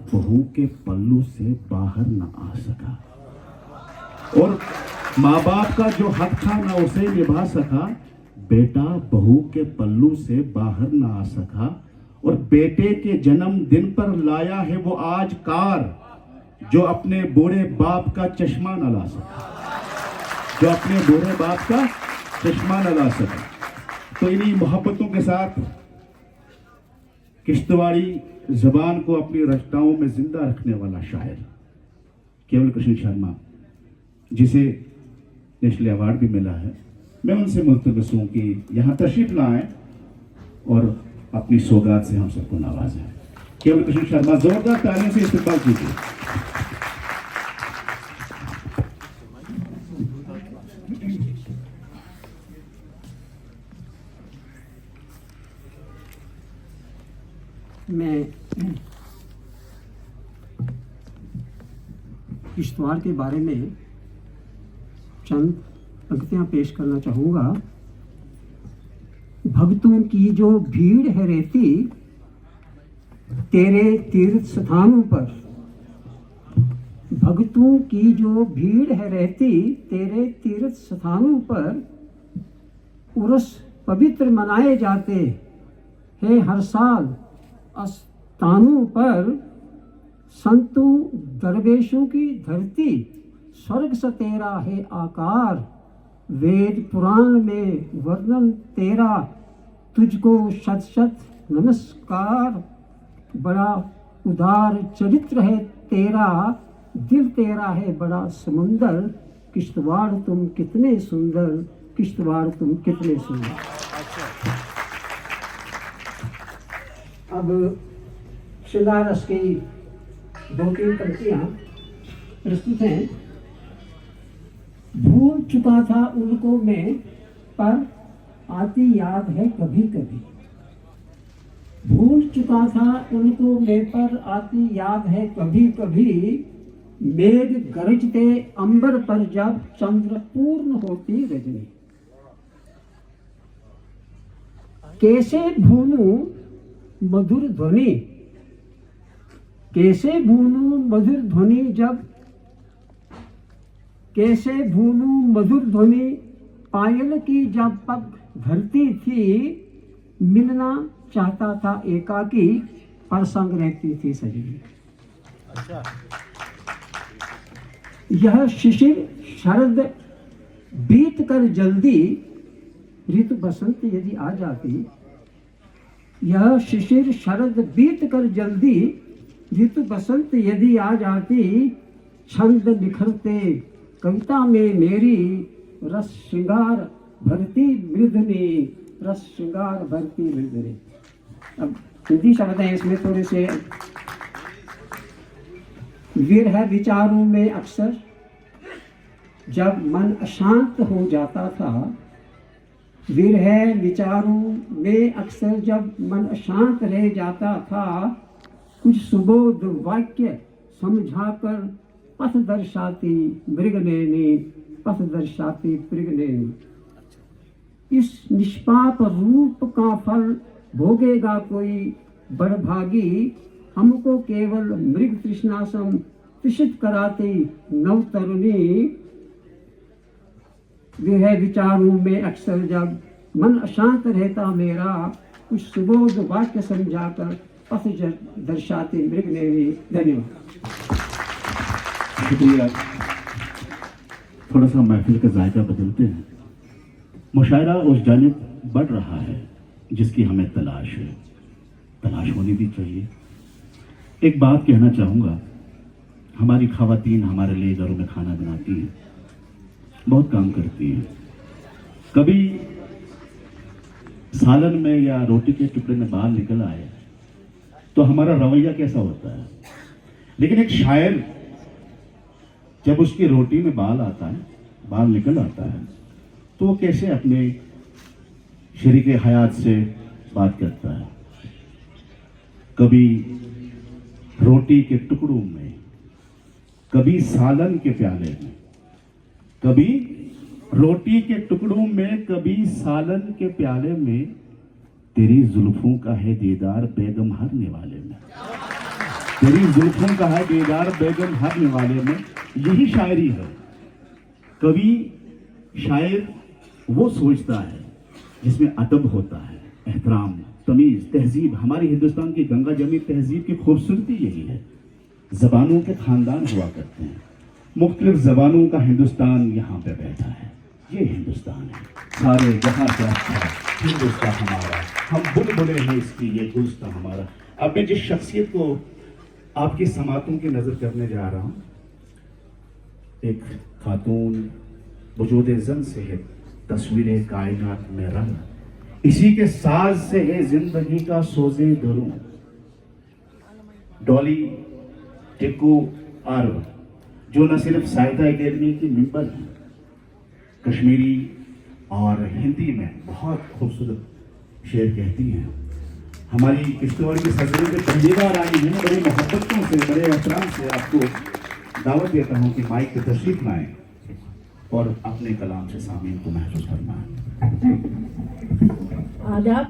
बहू के पल्लू से बाहर न आ सका, और माँ बाप का जो हक था ना उसे निभा सका। बेटा बहू के पल्लू से बाहर न आ सका, और बेटे के जन्म दिन पर लाया है वो आज कार, जो अपने बूढ़े बाप का चश्मा न ला सका, जो अपने बूढ़े बाप का चश्मा न ला सका। तो इन्हीं मोहब्बतों के साथ किश्तवाड़ी जबान को अपनी रचनाओं में जिंदा रखने वाला शायर केवल कृष्ण शर्मा, जिसे नेशनल अवार्ड भी मिला है, मैं उनसे मुल्तमस हूं कि यहाँ तशरीफ लाएं और अपनी सौगात से हम सबको नवाजें। केवल कृष्ण शर्मा, जोरदार तालियों से इस्तेमाल कीजिए। मैं किश्तवाड़ के बारे में चंद पंक्तियां पेश करना चाहूँगा। भक्तों की जो भीड़ है रहती तेरे तीर्थ स्थानों पर, भक्तों की जो भीड़ है रहती तेरे तीर्थ स्थानों पर, उर्स पवित्र मनाए जाते हैं हर साल स्थानों पर। संतों दरवेशों की धरती स्वर्ग सा तेरा है आकार, वेद पुराण में वर्णन तेरा, तुझको शत शत नमस्कार। बड़ा उदार चरित्र है तेरा, दिल तेरा है बड़ा समुंदर, किश्तवाड़ तुम कितने सुंदर, किश्तवाड़ तुम कितने सुंदर। अब श्रृंगार रस की दो तीन पंक्तियां प्रस्तुत हैं। भूल चुका था उनको मैं, पर आती याद है कभी कभी। भूल चुका था उनको मैं, पर आती याद है कभी कभी। मेघ गरजते अंबर पर जब चंद्र पूर्ण होती रजनी। कैसे भूलूं मधुर ध्वनि, कैसे भूलूं मधुर ध्वनि जब, कैसे भूलूं मधुर ध्वनि पायल की जब पग धरती थी। मिलना चाहता था एकाकी, पर संग रहती थी सजनी। अच्छा। यह शिशिर शरद बीत कर जल्दी, ऋतु बसंत यदि आ जाती। यह शिशिर शरद बीत कर जल्दी, ऋतु बसंत यदि आ जाती। छंद निखरते कविता में मेरी, रस श्रृंगार भरती मृदनी, रस श्रृंगार भरती मृदनी। अब हिंदी शब्द हैं इसमें थोड़े से। विरह विचारों में अक्सर जब मन अशांत हो जाता था। विरह विचारों में अक्सर जब मन अशांत रह जाता था। कुछ सुबोध वाक्य समझाकर पथ दर्शाती मृगनयनी, पथ दर्शाती मृगनयनी। इस निष्पाप रूप का फल भोगेगा कोई बड़भागी। हमको केवल मृग तृष्णासम तृषित कराती नवतरुणी। विरह विचारों में अक्सर जब मन अशांत रहता मेरा। कुछ सुबोध वाक्य समझाकर पथ दर्शाती मृगनयनी। धन्यवाद। शुक्रिया। थोड़ा सा महफिल का जायका बदलते हैं। मुशायरा उस जानिब बढ़ रहा है जिसकी हमें तलाश है, तलाश होनी भी चाहिए। एक बात कहना चाहूँगा, हमारी ख़वातीन हमारे लिए घरों में खाना बनाती हैं, बहुत काम करती हैं। कभी सालन में या रोटी के टुकड़े में बाल निकल आए तो हमारा रवैया कैसा होता है, लेकिन एक शायर जब उसकी रोटी में बाल आता है, बाल निकल आता है, तो वो कैसे अपने शरीके हयात से बात करता है। कभी रोटी के टुकड़ों में, कभी सालन के प्याले में, कभी रोटी के टुकड़ों में, कभी सालन के प्याले में। तेरी जुल्फों का है दीदार बेगम हर निवाले में। तेरी जुल्फों का है बेदार बेगम हर निवाले में, यही शायरी है। कवि शायर वो सोचता है जिसमें अदब होता है, एहतराम, तमीज, तहजीब। हमारी हिंदुस्तान की गंगा जमी तहजीब की खूबसूरती यही है। जबानों के खानदान हुआ करते हैं, मुख्तलिफ जबानों का हिंदुस्तान यहाँ पे बैठा है। ये हिंदुस्तान है, सारे जहाँ से अच्छा हिंदुस्तान हमारा, हम बुलबुलें हैं इसकी, ये गुलस्तान हमारा। अब मैं जिस शख्सियत को आपकी समातों की नजर करने जा रहा हूँ, एक खातून वजूद जन से है तस्वीर कायनात में रंग, इसी के साज से है जिंदगी का सोजे दरूं। डॉली टिक्को आर्व, जो न सिर्फ साहित्य अकेडमी की मेंबर है, कश्मीरी और हिंदी में बहुत खूबसूरत शेर कहती हैं। हमारी किश्तवाड़ की सरजमी में पहली बार आई हैं, बड़ी मोहब्बतों से, बड़े एहतराम से आपको दावत देता हूँ कि माइक पे तशरीफ लाएं और अपने कलाम से सामीन को महसूस करना है। आदाब।